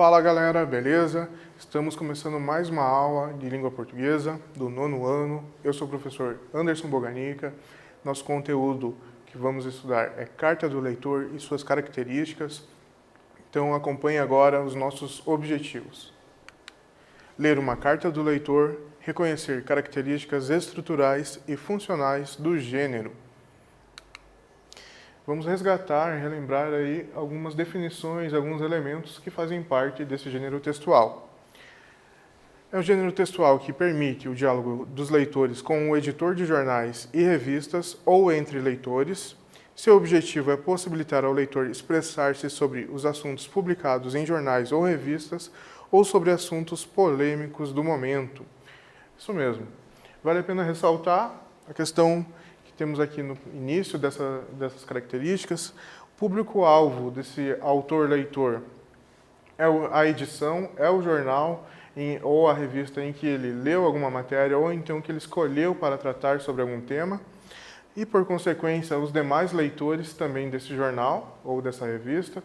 Fala galera, beleza? Estamos começando mais uma aula de língua portuguesa do 9º ano. Eu sou o professor Anderson Boganica. Nosso conteúdo que vamos estudar é Carta do Leitor e suas características. Então acompanhe agora os nossos objetivos. Ler uma carta do leitor, reconhecer características estruturais e funcionais do gênero. Vamos resgatar e relembrar aí algumas definições, alguns elementos que fazem parte desse gênero textual. É um gênero textual que permite o diálogo dos leitores com o editor de jornais e revistas ou entre leitores. Seu objetivo é possibilitar ao leitor expressar-se sobre os assuntos publicados em jornais ou revistas ou sobre assuntos polêmicos do momento. Isso mesmo. Vale a pena ressaltar a questão temos aqui no início dessas características. O público-alvo desse autor-leitor é a edição, é o jornal ou a revista em que ele leu alguma matéria ou então que ele escolheu para tratar sobre algum tema. E, por consequência, os demais leitores também desse jornal ou dessa revista,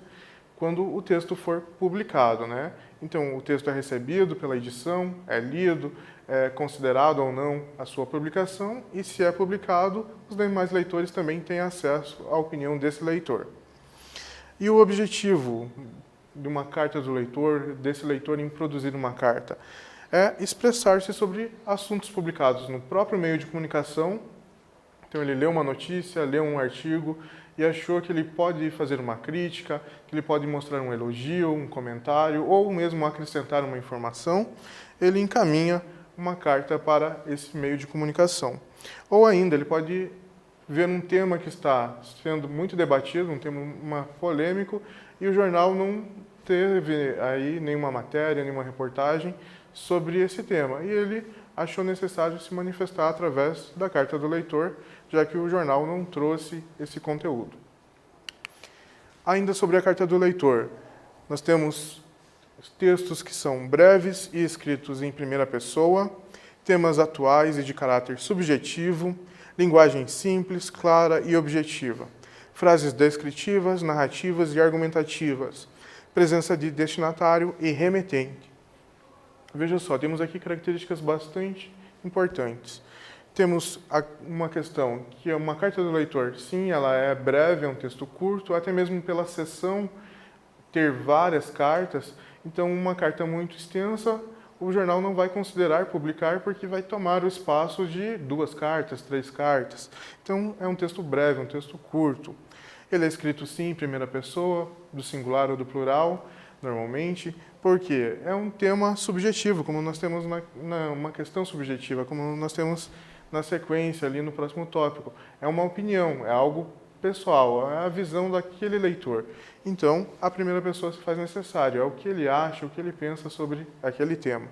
quando o texto for publicado, né? Então, o texto é recebido pela edição, é lido, é considerado ou não a sua publicação, e se é publicado, os demais leitores também têm acesso à opinião desse leitor. E o objetivo de uma carta do leitor, desse leitor em produzir uma carta, é expressar-se sobre assuntos publicados no próprio meio de comunicação. Então, ele leu uma notícia, leu um artigo e achou que ele pode fazer uma crítica, que ele pode mostrar um elogio, um comentário ou mesmo acrescentar uma informação. Ele encaminha uma carta para esse meio de comunicação. Ou ainda, ele pode ver um tema que está sendo muito debatido, um tema polêmico, e o jornal não teve aí nenhuma matéria, nenhuma reportagem sobre esse tema. E ele achou necessário se manifestar através da carta do leitor, já que o jornal não trouxe esse conteúdo. Ainda sobre a carta do leitor, nós temos textos que são breves e escritos em primeira pessoa, temas atuais e de caráter subjetivo, linguagem simples, clara e objetiva, frases descritivas, narrativas e argumentativas, presença de destinatário e remetente. Veja só, temos aqui características bastante importantes. Temos uma questão que é uma carta do leitor, sim, ela é breve, é um texto curto, até mesmo pela seção ter várias cartas. Então, uma carta muito extensa, o jornal não vai considerar publicar porque vai tomar o espaço de 2 cartas, 3 cartas. Então, é um texto breve, um texto curto. Ele é escrito, sim, em primeira pessoa, do singular ou do plural, normalmente, porque é um tema subjetivo, como nós temos uma questão subjetiva, como nós temos na sequência ali no próximo tópico. É uma opinião, é algo pessoal, é a visão daquele leitor. Então, a primeira pessoa se faz necessário, é o que ele acha, o que ele pensa sobre aquele tema.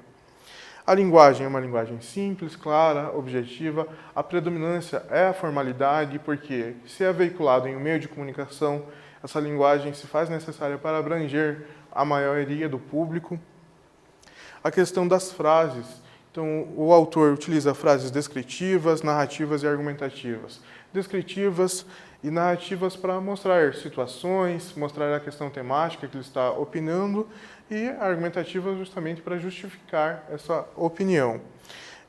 A linguagem é uma linguagem simples, clara, objetiva. A predominância é a formalidade, porque se é veiculado em um meio de comunicação, essa linguagem se faz necessária para abranger a maioria do público. A questão das frases. Então, o autor utiliza frases descritivas, narrativas e argumentativas. Descritivas e narrativas para mostrar situações, mostrar a questão temática que ele está opinando, e argumentativas justamente para justificar essa opinião.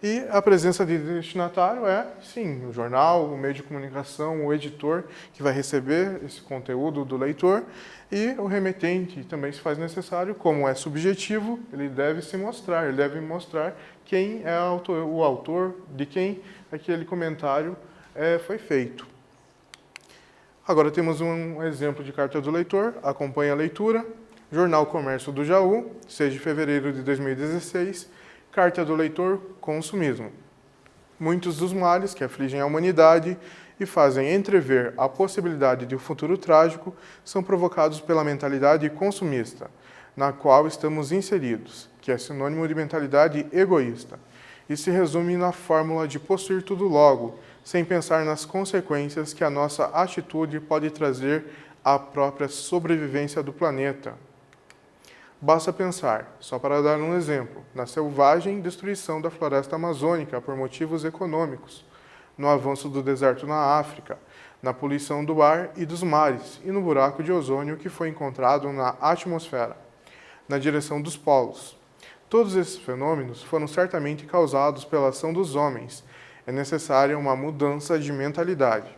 E a presença de destinatário é, sim, o jornal, o meio de comunicação, o editor que vai receber esse conteúdo do leitor, e o remetente também se faz necessário, como é subjetivo, ele deve se mostrar, ele deve mostrar quem é o autor, de quem aquele comentário foi feito. Agora temos um exemplo de carta do leitor, acompanhe a leitura. Jornal Comércio do Jaú, 6 de fevereiro de 2016, carta do leitor, consumismo. Muitos dos males que afligem a humanidade e fazem entrever a possibilidade de um futuro trágico são provocados pela mentalidade consumista, na qual estamos inseridos, que é sinônimo de mentalidade egoísta, e se resume na fórmula de possuir tudo logo, sem pensar nas consequências que a nossa atitude pode trazer à própria sobrevivência do planeta. Basta pensar, só para dar um exemplo, na selvagem destruição da floresta amazônica por motivos econômicos, no avanço do deserto na África, na poluição do ar e dos mares e no buraco de ozônio que foi encontrado na atmosfera. na direção dos polos. Todos esses fenômenos foram certamente causados pela ação dos homens. É necessária uma mudança de mentalidade.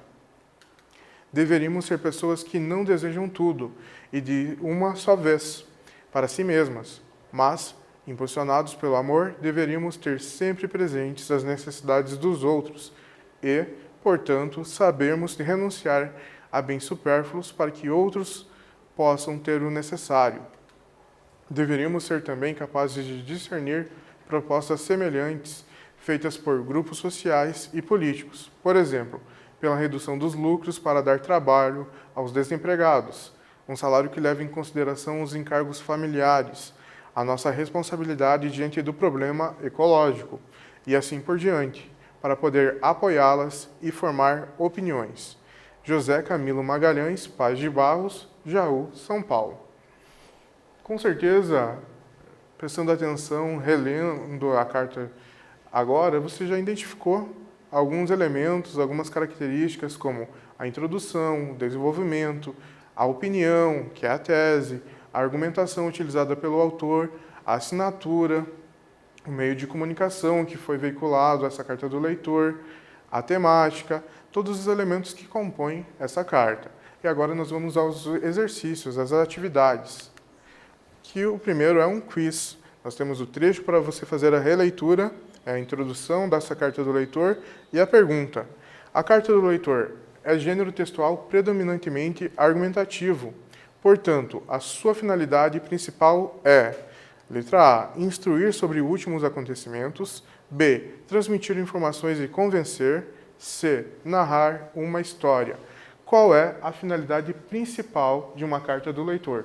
Deveríamos ser pessoas que não desejam tudo e de uma só vez para si mesmas, mas, impulsionados pelo amor, deveríamos ter sempre presentes as necessidades dos outros e, portanto, sabermos renunciar a bens supérfluos para que outros possam ter o necessário. Deveríamos ser também capazes de discernir propostas semelhantes feitas por grupos sociais e políticos, por exemplo, pela redução dos lucros para dar trabalho aos desempregados, um salário que leve em consideração os encargos familiares, a nossa responsabilidade diante do problema ecológico e assim por diante, para poder apoiá-las e formar opiniões. José Camilo Magalhães, Paz de Barros, Jaú, São Paulo. Com certeza, prestando atenção, relendo a carta agora, você já identificou alguns elementos, algumas características como a introdução, o desenvolvimento, a opinião, que é a tese, a argumentação utilizada pelo autor, a assinatura, o meio de comunicação que foi veiculado, essa carta do leitor, a temática, todos os elementos que compõem essa carta. E agora nós vamos aos exercícios, às atividades. Que o primeiro é um quiz. Nós temos o trecho para você fazer a releitura, a introdução dessa carta do leitor e a pergunta. A carta do leitor é gênero textual predominantemente argumentativo. Portanto, a sua finalidade principal é: letra A, instruir sobre últimos acontecimentos. B, transmitir informações e convencer. C, narrar uma história. Qual é a finalidade principal de uma carta do leitor?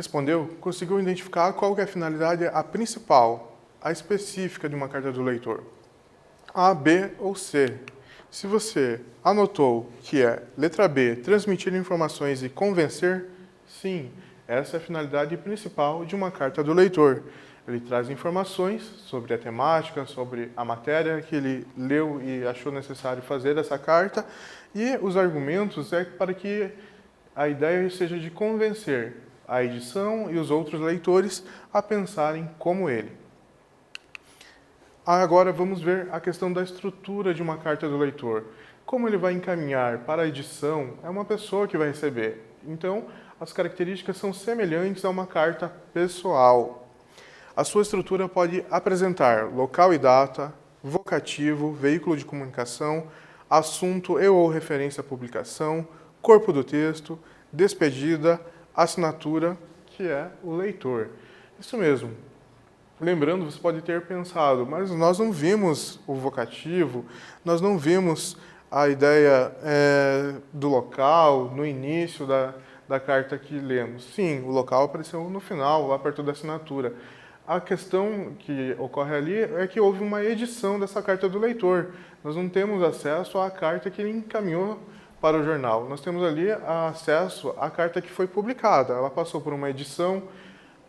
Respondeu? Conseguiu identificar qual que é a finalidade, a principal, a específica de uma carta do leitor? A, B ou C? Se você anotou que é letra B, transmitir informações e convencer, sim, essa é a finalidade principal de uma carta do leitor. Ele traz informações sobre a temática, sobre a matéria que ele leu e achou necessário fazer essa carta, e os argumentos é para que a ideia seja de convencer a edição e os outros leitores a pensarem como ele. Agora vamos ver a questão da estrutura de uma carta do leitor. Como ele vai encaminhar para a edição, é uma pessoa que vai receber. Então, as características são semelhantes a uma carta pessoal. A sua estrutura pode apresentar local e data, vocativo, veículo de comunicação, assunto e ou referência à publicação, corpo do texto, despedida, assinatura, que é o leitor. Isso mesmo. Lembrando, você pode ter pensado, mas nós não vimos o vocativo, nós não vimos a ideia do local no início da carta que lemos. Sim, o local apareceu no final, lá perto da assinatura. A questão que ocorre ali é que houve uma edição dessa carta do leitor. Nós não temos acesso à carta que ele encaminhou para o jornal. Nós temos ali acesso à carta que foi publicada. Ela passou por uma edição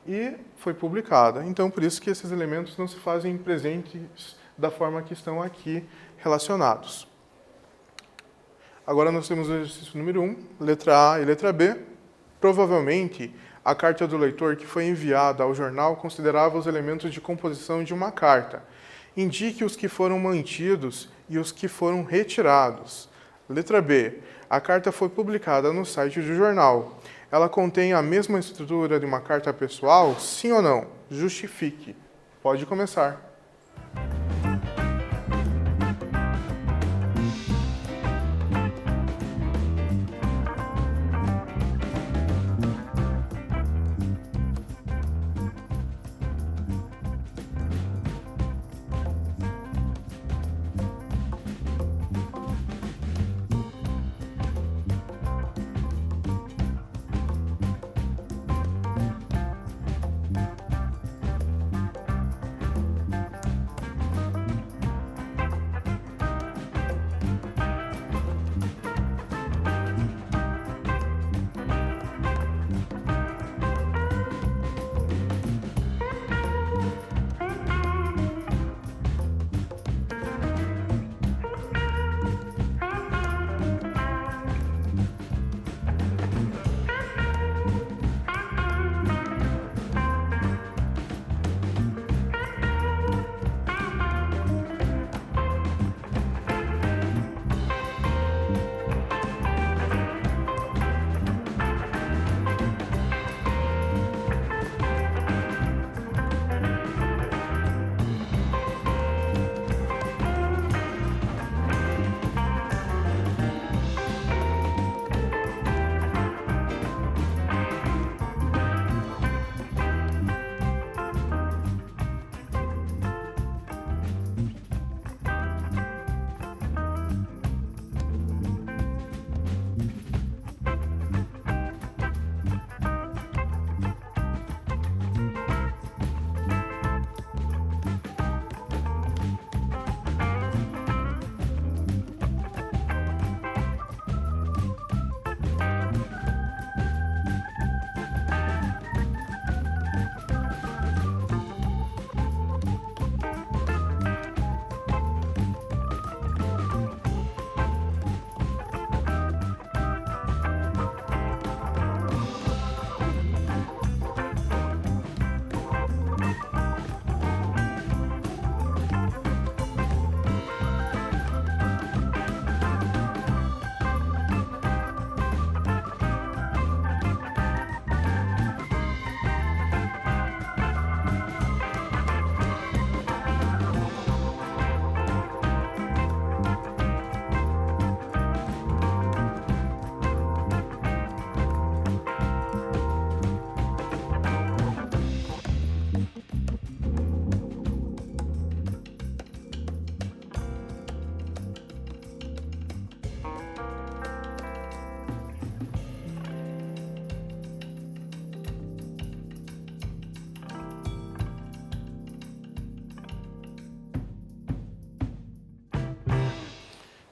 e foi publicada. Então, por isso que esses elementos não se fazem presentes da forma que estão aqui relacionados. Agora nós temos o exercício número 1, letra A e letra B. Provavelmente, a carta do leitor que foi enviada ao jornal considerava os elementos de composição de uma carta. Indique os que foram mantidos e os que foram retirados. Letra B. A carta foi publicada no site do jornal. Ela contém a mesma estrutura de uma carta pessoal? Sim ou não? Justifique. Pode começar.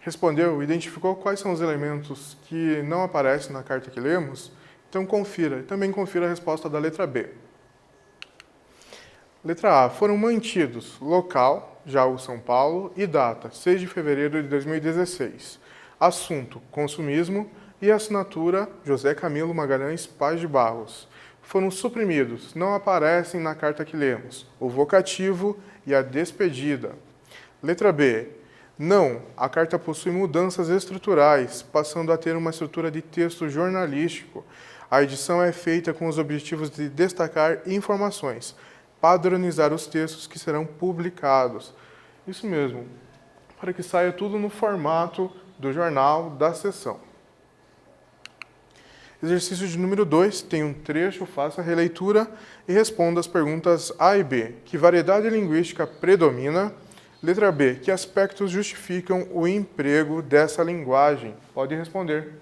Respondeu, identificou quais são os elementos que não aparecem na carta que lemos? Então confira. E também confira a resposta da letra B. Letra A. Foram mantidos local, Jaú, São Paulo, e data, 6 de fevereiro de 2016. Assunto, consumismo, e assinatura, José Camilo Magalhães Paz de Barros. Foram suprimidos, não aparecem na carta que lemos, o vocativo e a despedida. Letra B. Não, a carta possui mudanças estruturais, passando a ter uma estrutura de texto jornalístico. A edição é feita com os objetivos de destacar informações, padronizar os textos que serão publicados. Isso mesmo, para que saia tudo no formato do jornal da sessão. Exercício de número 2, tem um trecho, faça a releitura e responda as perguntas A e B. Que variedade linguística predomina? Letra B. Que aspectos justificam o emprego dessa linguagem? Pode responder.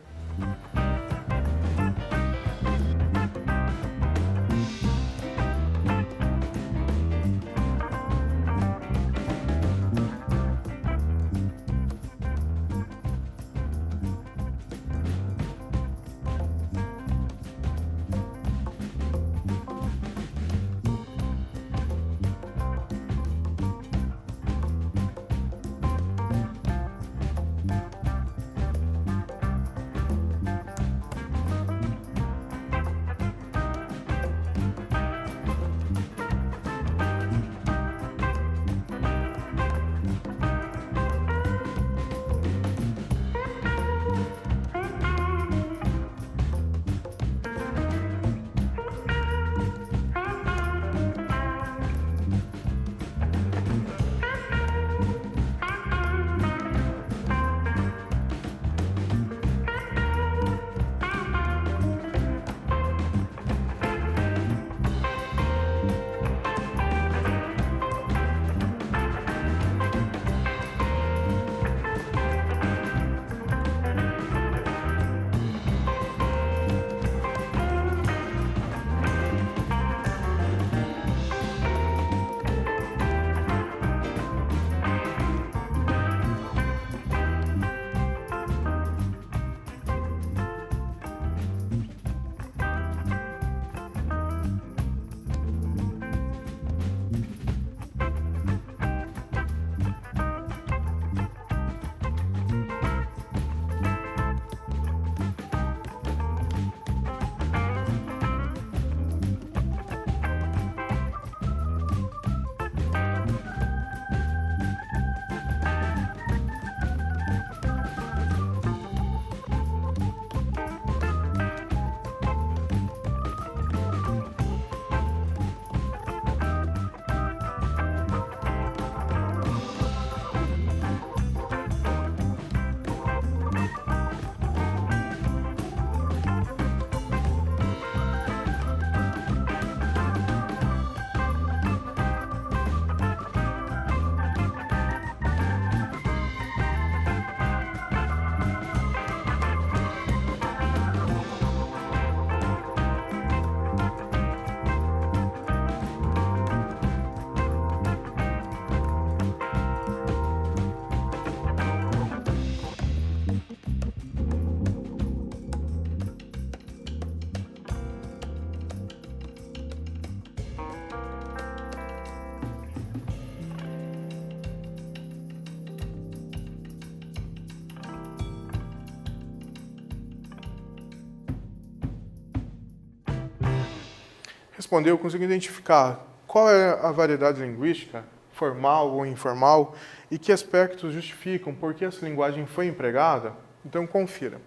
Respondeu, consigo identificar qual é a variedade linguística, formal ou informal, e que aspectos justificam por que essa linguagem foi empregada? Então, confira.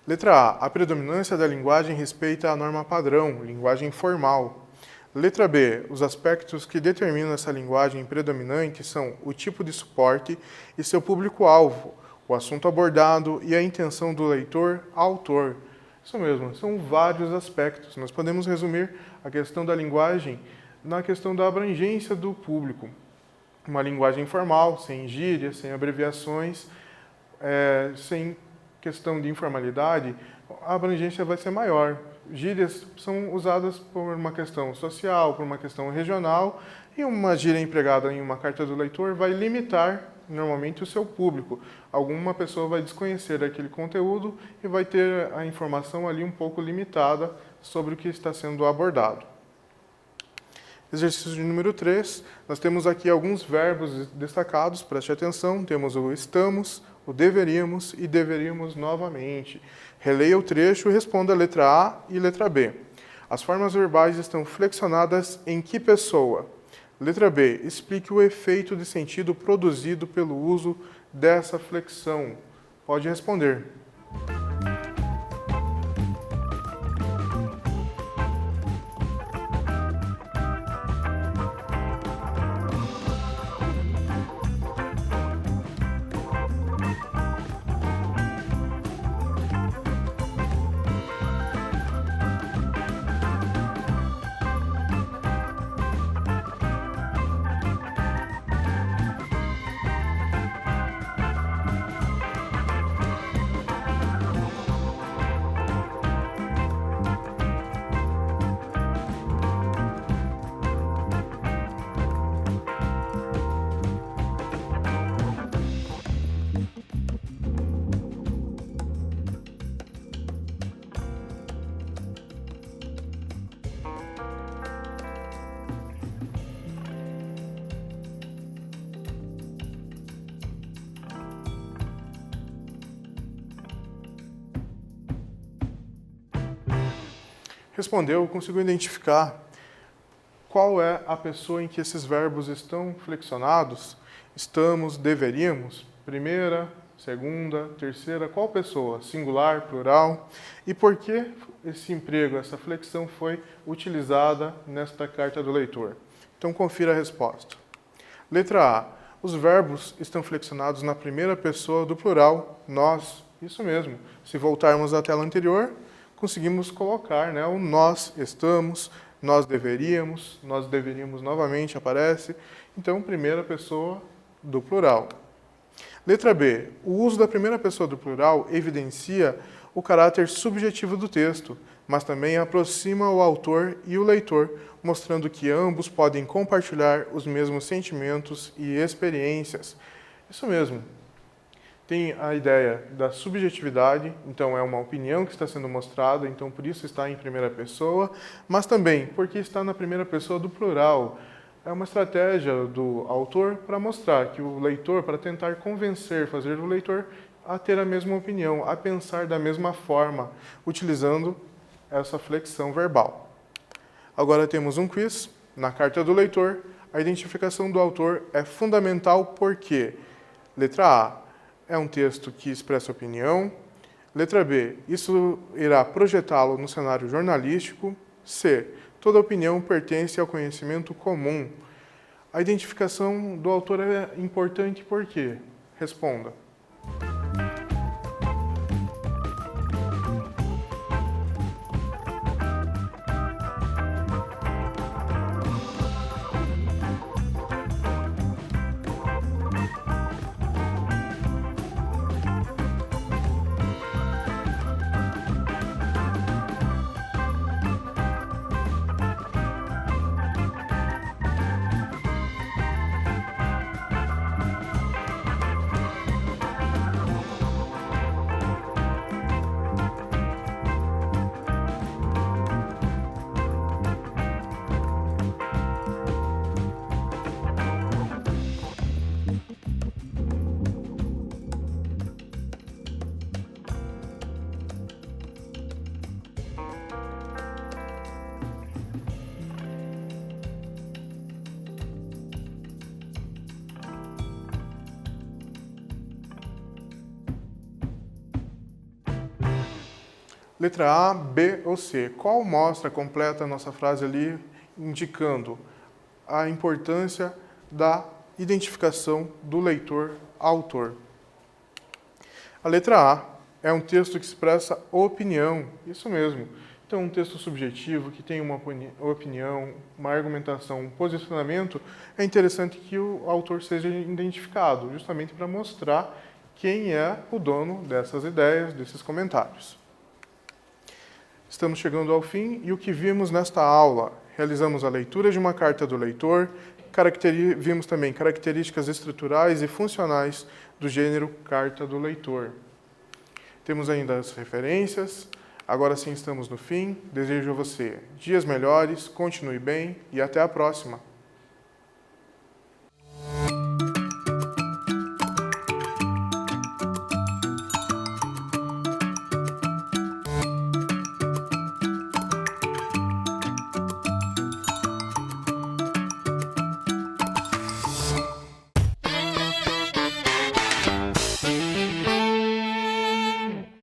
Letra A. A predominância da linguagem respeita a norma padrão, linguagem formal. Letra B. Os aspectos que determinam essa linguagem predominante são o tipo de suporte e seu público-alvo, o assunto abordado e a intenção do leitor-autor. Isso mesmo, são vários aspectos. Nós podemos resumir a questão da linguagem na questão da abrangência do público. Uma linguagem formal, sem gírias, sem abreviações, sem questão de informalidade, a abrangência vai ser maior. Gírias são usadas por uma questão social, por uma questão regional, e uma gíria empregada em uma carta do leitor vai limitar normalmente o seu público. Alguma pessoa vai desconhecer aquele conteúdo e vai ter a informação ali um pouco limitada sobre o que está sendo abordado. Exercício de número 3, nós temos aqui alguns verbos destacados, preste atenção, temos o estamos, o deveríamos e deveríamos novamente. Releia o trecho e responda a letra A e letra B. As formas verbais estão flexionadas em que pessoa? Letra B, explique o efeito de sentido produzido pelo uso dessa flexão. Pode responder. Respondeu, conseguiu identificar qual é a pessoa em que esses verbos estão flexionados? Estamos, deveríamos, primeira, segunda, terceira, qual pessoa? Singular, plural? E por que esse emprego, essa flexão foi utilizada nesta carta do leitor? Então confira a resposta. Letra A. Os verbos estão flexionados na primeira pessoa do plural, nós. Isso mesmo. Se voltarmos à tela anterior, conseguimos colocar, né, o nós estamos, nós deveríamos novamente aparece. Então, primeira pessoa do plural. Letra B. O uso da primeira pessoa do plural evidencia o caráter subjetivo do texto, mas também aproxima o autor e o leitor, mostrando que ambos podem compartilhar os mesmos sentimentos e experiências. Isso mesmo. Tem a ideia da subjetividade, então é uma opinião que está sendo mostrada, então por isso está em primeira pessoa, mas também porque está na primeira pessoa do plural. É uma estratégia do autor para mostrar que o leitor, para tentar convencer, fazer o leitor a ter a mesma opinião, a pensar da mesma forma, utilizando essa flexão verbal. Agora temos um quiz. Na carta do leitor, a identificação do autor é fundamental porque, letra A, é um texto que expressa opinião. Letra B, isso irá projetá-lo no cenário jornalístico. C, toda opinião pertence ao conhecimento comum. A identificação do autor é importante por quê? Responda. Letra A, B ou C. Qual mostra, completa a nossa frase ali, indicando a importância da identificação do leitor-autor? A letra A é um texto que expressa opinião, isso mesmo. Então, um texto subjetivo que tem uma opinião, uma argumentação, um posicionamento, é interessante que o autor seja identificado, justamente para mostrar quem é o dono dessas ideias, desses comentários. Estamos chegando ao fim e o que vimos nesta aula? Realizamos a leitura de uma carta do leitor, vimos também características estruturais e funcionais do gênero Carta do Leitor. Temos ainda as referências. Agora sim estamos no fim. Desejo a você dias melhores, continue bem e até a próxima.